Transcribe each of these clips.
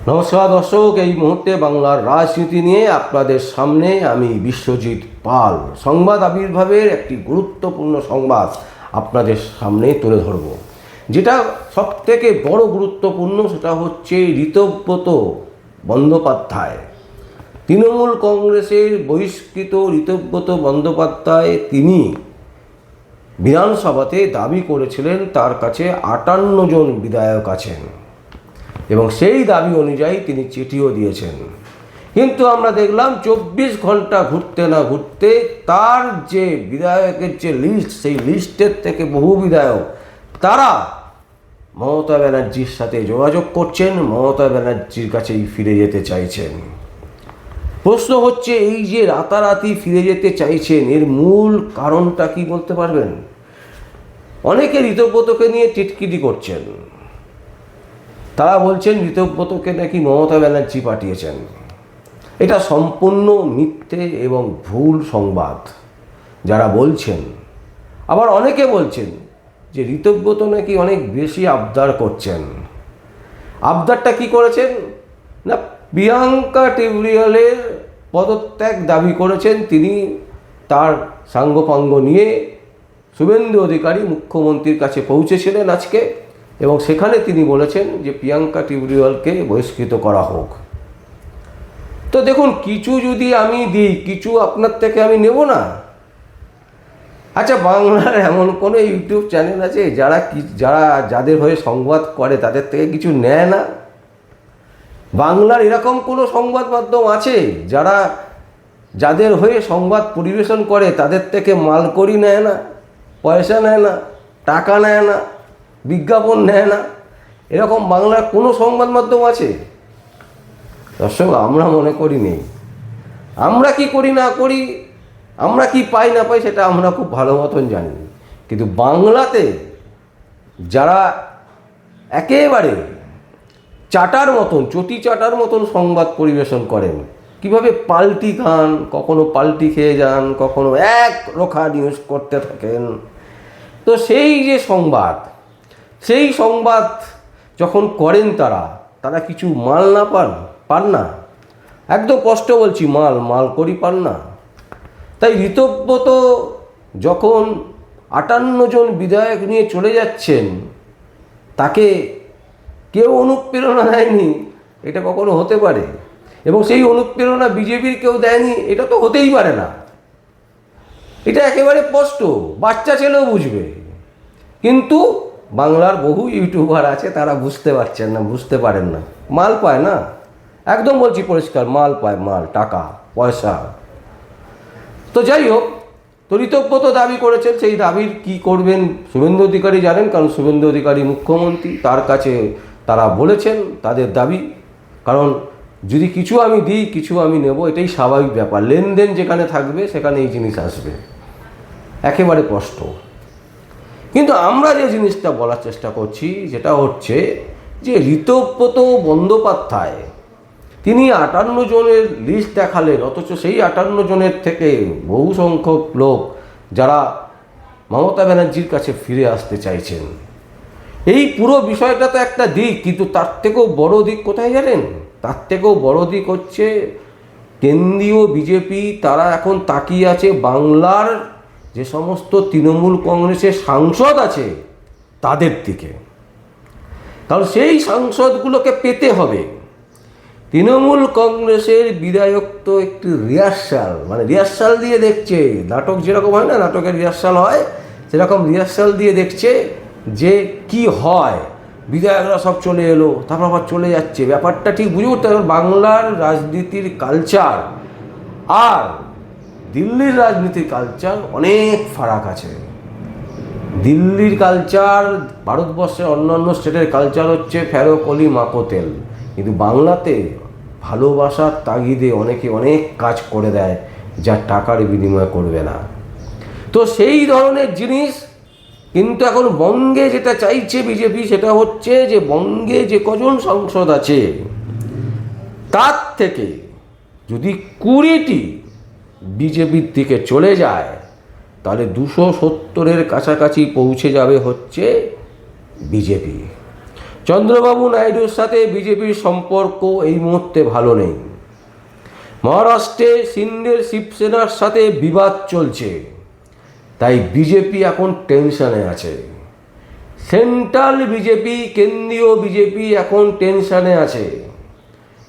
নমস্কার দর্শক, এই মুহূর্তে বাংলার রাজনীতি নিয়ে আপনাদের সামনে আমি বিশ্বজিৎ পাল সংবাদ আবির্ভাবের একটি গুরুত্বপূর্ণ সংবাদ আপনাদের সামনে তুলে ধরব। যেটা সবথেকে বড় গুরুত্বপূর্ণ সেটা হচ্ছে ঋতব্রত বন্দ্যোপাধ্যায়, তৃণমূল কংগ্রেসের বহিষ্কৃত ঋতব্রত বন্দ্যোপাধ্যায় তিনি বিধানসভাতে দাবি করেছিলেন তার কাছে 58 জন বিধায়ক আছেন এবং সেই দাবি অনুযায়ী তিনি চিঠিও দিয়েছেন। কিন্তু আমরা দেখলাম 24 ঘন্টা ঘুরতে না ঘুরতে তার যে বিধায়কের যে লিস্ট, সেই লিস্টের থেকে বহু বিধায়ক তারা মমতা ব্যানার্জির সাথে যোগাযোগ করছেন, মমতা ব্যানার্জির কাছেই ফিরে যেতে চাইছেন। প্রশ্ন হচ্ছে, এই যে রাতারাতি ফিরে যেতে চাইছেন এর মূল কারণটা কি বলতে পারবেন? অনেকে ঋতব্রতকে নিয়ে টিটকিটি করছেন। তারা বলছেন ঋতব্রতকে নাকি মমতা ব্যানার্জি পাঠিয়েছেন। এটা সম্পূর্ণ মিথ্যে এবং ভুল সংবাদ যারা বলছেন। আবার অনেকে বলছেন যে ঋতব্রত নাকি অনেক বেশি আবদার করছেন। আবদারটা কি করেছেন না, প্রিয়াঙ্কা টিউটোরিয়ালের পদত্যাগ দাবি করেছেন তিনি। তার সাঙ্গপাঙ্গ নিয়ে শুভেন্দু অধিকারী মুখ্যমন্ত্রীর কাছে পৌঁছেছিলেন আজকে, এবং সেখানে তিনি বলেছেন যে প্রিয়াঙ্কা টিউটোরিয়ালকে বহিষ্কৃত করা হোক। তো দেখুন, কিছু যদি আমি দিই, কিছু আপনার থেকে আমি নেব না। আচ্ছা, বাংলার এমন কোনো ইউটিউব চ্যানেল আছে যাদের হয়ে সংবাদ করে তাদের থেকে কিছু নেয় না? বাংলার এরকম কোনো সংবাদ মাধ্যম আছে যাদের হয়ে সংবাদ পরিবেশন করে তাদের থেকে মালকড়ি নেয় না, পয়সা নেয় না, টাকা নেয় না, বিজ্ঞাপন নেয় না? এরকম বাংলার কোনো সংবাদ মাধ্যম আছে? দর্শক, আমরা মনে করি নেই। আমরা কি করি না করি, আমরা কি পাই না পাই সেটা আমরা খুব ভালো মতন জানি। কিন্তু বাংলাতে যারা একেবারে চাটার মতন, চটি চাটার মতন সংবাদ পরিবেশন করেন, কিভাবে পাল্টি খান, কখনো পাল্টি খেয়ে যান, কখনো এক রোখা নিউজ করতে থাকেন। তো সেই যে সেই সংবাদ যখন করেন তারা কিছু মাল না পান না, একদম কষ্ট বলছি, মাল করি পান না। তাই ঋতব্রত যখন 58 জন বিধায়ক নিয়ে চলে যাচ্ছেন, তাকে কেউ অনুপ্রেরণা দেয়নি, এটা কখনো হতে পারে? এবং সেই অনুপ্রেরণা বিজেপির কেউ দেয়নি, এটা তো হতেই পারে না। এটা একেবারে স্পষ্ট, বাচ্চা ছেলেও বুঝবে। কিন্তু বাংলার বহু ইউটিউবার আছে, তারা বুঝতে পারেন না, মাল পায় না। একদম বলছি পরিষ্কার, মাল পায়, টাকা পয়সা। তো যাই হোক, তো ঋতব্রত দাবি করেছেন, সেই দাবির কি করবেন শুভেন্দু অধিকারী জানেন, কারণ শুভেন্দু অধিকারী মুখ্যমন্ত্রী, তার কাছে তারা বলেছেন তাদের দাবি। কারণ যদি কিছু আমি দিই, কিছু আমি নেব, এটাই স্বাভাবিক ব্যাপার। লেনদেন যেখানে থাকবে সেখানে এই জিনিস আসবে, একেবারে স্পষ্ট। কিন্তু আমরা যে জিনিসটা বলার চেষ্টা করছি যেটা হচ্ছে যে ঋতব্রত বন্দ্যোপাধ্যায় তিনি 58 জনের লিস্ট দেখালেন, অথচ সেই 58 জনের থেকে বহু সংখ্যক লোক যারা মমতা ব্যানার্জির কাছে ফিরে আসতে চাইছেন। এই পুরো বিষয়টা তো একটা দিক, কিন্তু তার থেকেও বড় দিক কোথায় জানেন? তার থেকেও বড় দিক হচ্ছে কেন্দ্রীয় বিজেপি, তারা এখন তাকিয়ে আছে বাংলার যে সমস্ত তৃণমূল কংগ্রেসের সাংসদ আছে তাদের দিকে। কারণ সেই সাংসদগুলোকে পেতে হবে। তৃণমূল কংগ্রেসের বিধায়ক তো একটু রিহার্সাল দিয়ে দেখছে, নাটক যেরকম হয় না, নাটকের রিহার্সাল হয়, সেরকম রিহার্সাল দিয়ে দেখছে যে কি হয়। বিধায়করা সব চলে এলো, তারপর আবার চলে যাচ্ছে, ব্যাপারটা ঠিক বুঝে উঠতে হবে। বাংলার রাজনীতির কালচার আর দিল্লির রাজনীতির কালচার অনেক ফারাক আছে। দিল্লির কালচার, ভারতবর্ষের অন্যান্য স্টেটের কালচার হচ্ছে ফেরো কলি মাখো তেল, কিন্তু বাংলাতে ভালোবাসার তাগিদে অনেকে অনেক কাজ করে দেয় যা টাকার বিনিময় করবে না। তো সেই ধরনের জিনিস কিন্তু এখন বঙ্গে যেটা চাইছে বিজেপি, সেটা হচ্ছে যে বঙ্গে যে কজন সাংসদ আছে তার থেকে যদি 20টি বিজেপির দিকে চলে যায়, তাহলে 270-এর কাছাকাছি পৌঁছে যাবে হচ্ছে বিজেপি। চন্দ্রবাবু নাইডুর সাথে বিজেপির সম্পর্ক এই মুহূর্তে ভালো নেই। মহারাষ্ট্রে সিন্ডের শিবসেনার সাথে বিবাদ চলছে, তাই বিজেপি এখন টেনশনে আছে। সেন্ট্রাল বিজেপি, কেন্দ্রীয় বিজেপি এখন টেনশনে আছে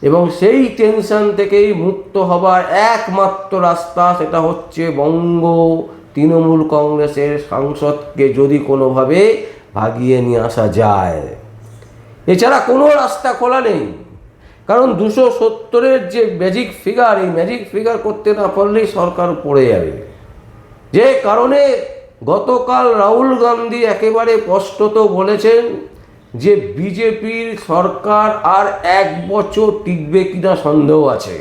এবং সেই টেনশন থেকেই মুক্ত হবার একমাত্র রাস্তা সেটা হচ্ছে বঙ্গ তৃণমূল কংগ্রেসের সাংসদকে যদি কোনোভাবে ভাগিয়ে নিয়ে আসা যায়। এছাড়া কোনো রাস্তা খোলা নেই, কারণ 270-এর যে ম্যাজিক ফিগার, এই ম্যাজিক ফিগার করতে না পারলেই সরকার পড়ে যাবে। যে কারণে গতকাল রাহুল গান্ধী একেবারে স্পষ্টত বলেছেন যে বিজেপির সরকার আর 1 বছর টিকবে কিনা সন্দেহ আছে।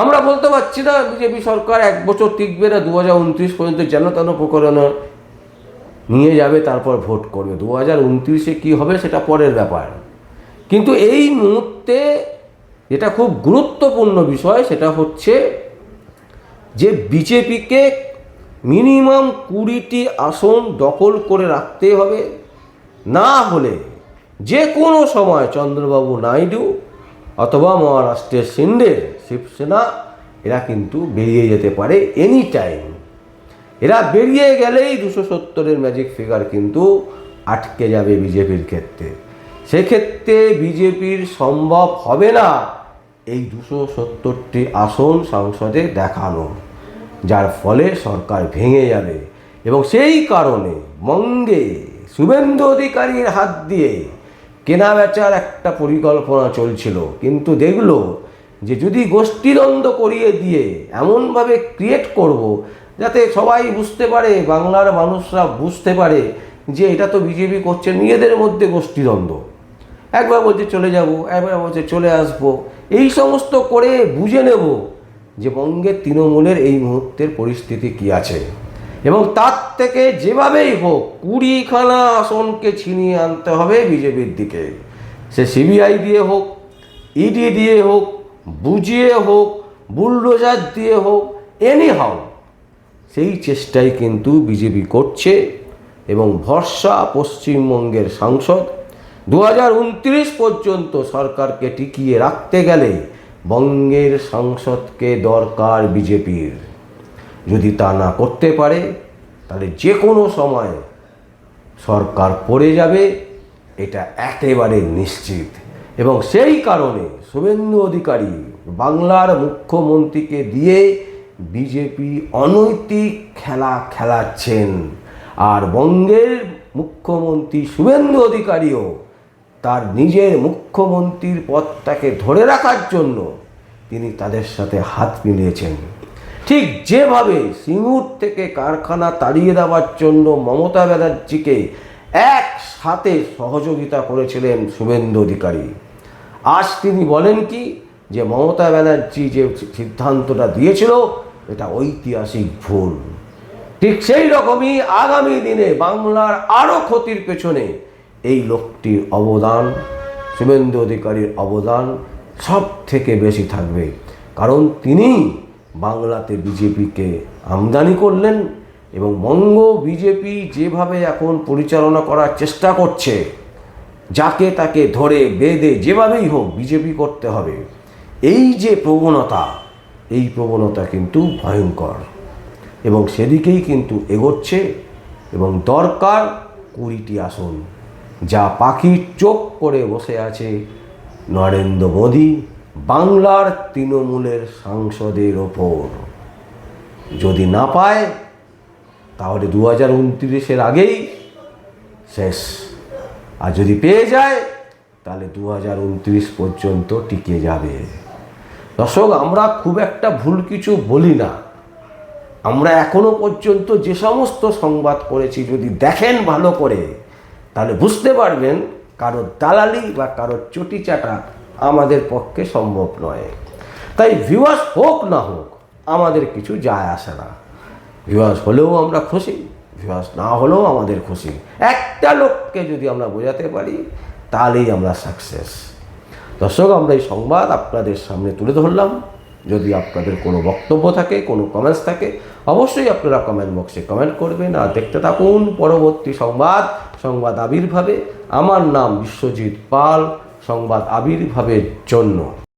আমরা বলতে পারছি না বিজেপি সরকার 1 বছর টিকবে না, 2029 পর্যন্ত যেন তেন প্রকরণ নিয়ে যাবে, তারপর ভোট করবে। 2029-এ কী হবে সেটা পরের ব্যাপার। কিন্তু এই মুহূর্তে যেটা খুব গুরুত্বপূর্ণ বিষয় সেটা হচ্ছে যে বিজেপিকে মিনিমাম 20টি আসন দখল করে রাখতে হবে, না হলে যে কোনো সময় চন্দ্রবাবু নাইডু অথবা মহারাষ্ট্রের সিন্ডের শিবসেনা এরা কিন্তু বেরিয়ে যেতে পারে এনি টাইম। এরা বেরিয়ে গেলেই 270-এর ম্যাজিক ফিগার কিন্তু আটকে যাবে বিজেপির ক্ষেত্রে। সেক্ষেত্রে বিজেপির সম্ভব হবে না এই 270টি আসন সংসদে দেখানো, যার ফলে সরকার ভেঙে যাবে। এবং সেই কারণে বঙ্গে শুভেন্দু অধিকারীর হাত দিয়ে কেনাবেচার একটা পরিকল্পনা চলছিল, কিন্তু দেখলো যে যদি গোষ্ঠীদ্বন্দ্ব করিয়ে দিয়ে এমনভাবে ক্রিয়েট করব যাতে সবাই বুঝতে পারে, বাংলার মানুষরা বুঝতে পারে যে এটা তো বিজেপি করছে নিজেদের মধ্যে গোষ্ঠীদ্বন্দ্ব, একবার বলছে চলে যাব, একবার বলছে চলে আসব, এই সমস্ত করে বুঝে নেব যে বঙ্গের তৃণমূলের এই মুহূর্তের পরিস্থিতি কী আছে। এবং তার থেকে যেভাবেই হোক 20খানা আসনকে ছিনিয়ে আনতে হবে বিজেপির দিকে, সে সিবিআই দিয়ে হোক, ইডি দিয়ে হোক, বুঝিয়ে হোক, বুলডোজার দিয়ে হোক, এনি হাউ সেই চেষ্টাই কিন্তু বিজেপি করছে। এবং ভরসা পশ্চিমবঙ্গের সাংসদ 2029 পর্যন্ত সরকারকে টিকিয়ে রাখতে গেলে বঙ্গের সাংসদকে দরকার বিজেপির। যদি তা না করতে পারে তাহলে যে কোনো সময় সরকার পড়ে যাবে, এটা একেবারে নিশ্চিত। এবং সেই কারণে শুভেন্দু অধিকারী বাংলার মুখ্যমন্ত্রীকে দিয়ে বিজেপি অনৈতিক খেলা খেলাচ্ছেন, আর বঙ্গের মুখ্যমন্ত্রী শুভেন্দু অধিকারীও তার নিজের মুখ্যমন্ত্রীর পদটাকে ধরে রাখার জন্য তিনি তাদের সাথে হাত মিলিয়েছেন। ঠিক যেভাবে সিঙ্গুর থেকে কারখানা তাড়িয়ে দেওয়ার জন্য মমতা ব্যানার্জিকে একসাথে সহযোগিতা করেছিলেন শুভেন্দু অধিকারী, আজ তিনি বলেন কি যে মমতা ব্যানার্জি যে সিদ্ধান্তটা দিয়েছিল এটা ঐতিহাসিক ভুল। ঠিক সেই রকমই আগামী দিনে বাংলার আরও ক্ষতির পেছনে এই লোকটির অবদান, শুভেন্দু অধিকারীর অবদান সব থেকে বেশি থাকবে, কারণ তিনি বাংলাতে বিজেপিকে আমদানি করলেন। এবং বঙ্গ বিজেপি যেভাবে এখন পরিচালনা করার চেষ্টা করছে, যাকে তাকে ধরে বেঁধে যেভাবেই হোক বিজেপি করতে হবে, এই যে প্রবণতা, এই প্রবণতা কিন্তু ভয়ঙ্কর এবং সেদিকেই কিন্তু এগোচ্ছে। এবং দরকার 20টি আসন, যা পাখির চোখ করে বসে আছে নরেন্দ্র মোদী বাংলার তৃণমূলের সাংসদের ওপর। যদি না পায় তাহলে 2029-এর আগেই শেষ, আর যদি পেয়ে যায় তাহলে 2029 পর্যন্ত টিকে যাবে। দর্শক, আমরা খুব একটা ভুল কিছু বলি না। আমরা এখনো পর্যন্ত যে সমস্ত সংবাদ করেছি যদি দেখেন ভালো করে, তাহলে বুঝতে পারবেন কারোর দালালি বা কারোর চটি চাটা আমাদের পক্ষে সম্ভব নয়। তাই ভিউয়ার্স হোক না হোক আমাদের কিছু যায় আসে না। ভিউয়ার্স হলেও আমরা খুশি, ভিউয়ার্স না হলেও আমাদের খুশি। একটা লোককে যদি আমরা বোঝাতে পারি তাহলেই আমরা সাকসেস। দর্শক, আমরা এই সংবাদ আপনাদের সামনে তুলে ধরলাম। যদি আপনাদের কোনো বক্তব্য থাকে, কোনো কমেন্টস থাকে, অবশ্যই আপনারা কমেন্ট বক্সে কমেন্ট করবেন। আর দেখতে থাকুন পরবর্তী সংবাদ আবির্ভাবে। আমার নাম বিশ্বজিৎ পাল, সংবাদ আবির্ভাবের জন্য।